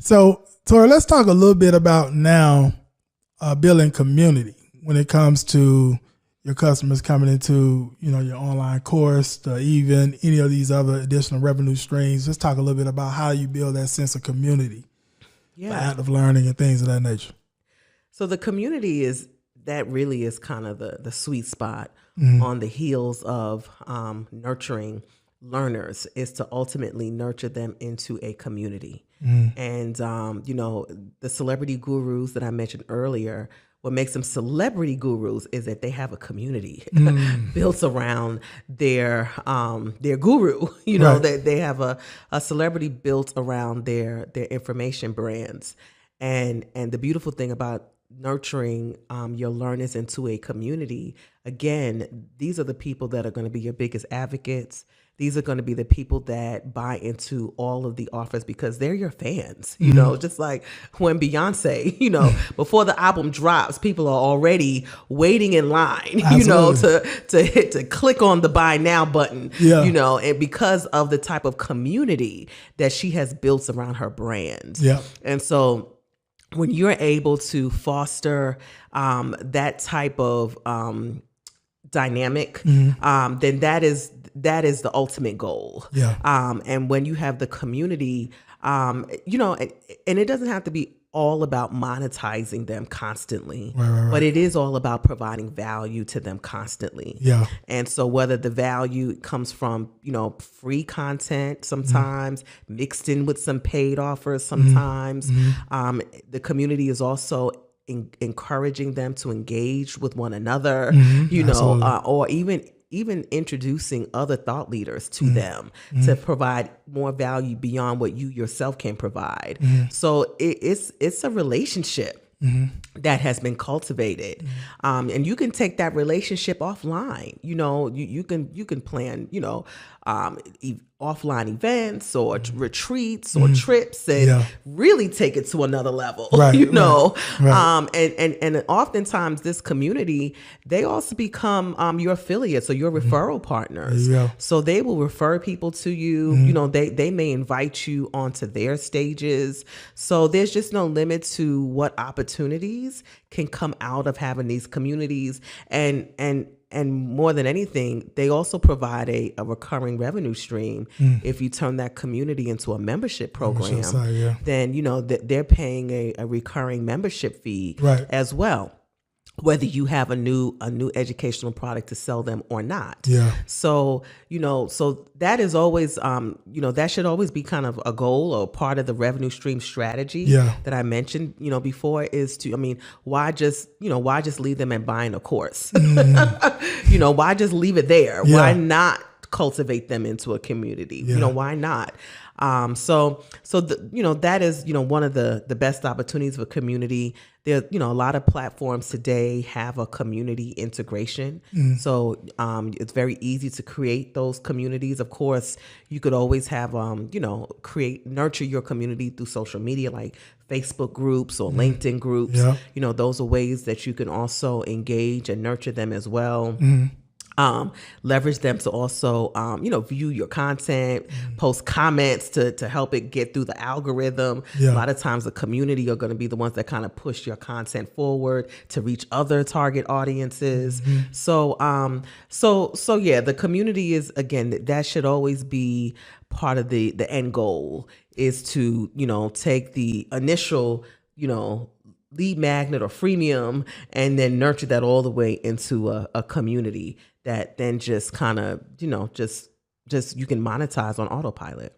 So, Tori, let's talk a little bit about now building community when it comes to your customers coming into, your online course, even any of these other additional revenue streams. Let's talk a little bit about how you build that sense of community for active learning and things of that nature. So the community really is kind of the sweet spot on the heels of nurturing learners, is to ultimately nurture them into a community. And, the celebrity gurus that I mentioned earlier, what makes them celebrity gurus is that they have a community built around their guru. That they have a celebrity built around their information brands. And the beautiful thing about nurturing your learners into a community, again, these are the people that are going to be your biggest advocates. These are going to be the people that buy into all of the offers because they're your fans, just like when Beyonce, before the album drops, people are already waiting in line, to click on the buy now button, and because of the type of community that she has built around her brand. Yeah. And so when you're able to foster that type of dynamic, then that is the ultimate goal. Yeah. And when you have the community, and it doesn't have to be all about monetizing them constantly, right. But it is all about providing value to them constantly. Yeah. And so whether the value comes from, free content sometimes, mixed in with some paid offers sometimes, the community is also encouraging them to engage with one another, or even introducing other thought leaders to them to provide more value beyond what you yourself can provide. So it's a relationship that has been cultivated, and you can take that relationship offline. You can plan offline events or retreats or trips and really take it to another level. Right, right. And oftentimes this community, they also become your affiliates or your referral partners. So they will refer people to you. They may invite you onto their stages. So there's just no limit to what opportunities can come out of having these communities. And more than anything, they also provide a recurring revenue stream. If you turn that community into a membership program, then they're paying a recurring membership fee as well, whether you have a new educational product to sell them or not. Yeah. So so that is always that should always be kind of a goal or part of the revenue stream strategy that I mentioned before, is to, why just leave them and buying a course? Why just leave it there? Yeah. Why not cultivate them into a community? Why not? So that is, one of the best opportunities for community. There, a lot of platforms today have a community integration. So, it's very easy to create those communities. Of course, you could always have, nurture your community through social media, like Facebook groups or LinkedIn groups. Yeah. Those are ways that you can also engage and nurture them as well. Leverage them to also, view your content, post comments to help it get through the algorithm. Yeah. A lot of times the community are going to be the ones that kind of push your content forward to reach other target audiences. So the community is, again, that should always be part of the end goal, is to, take the initial, lead magnet or freemium and then nurture that all the way into a community that then just kind of, just you can monetize on autopilot.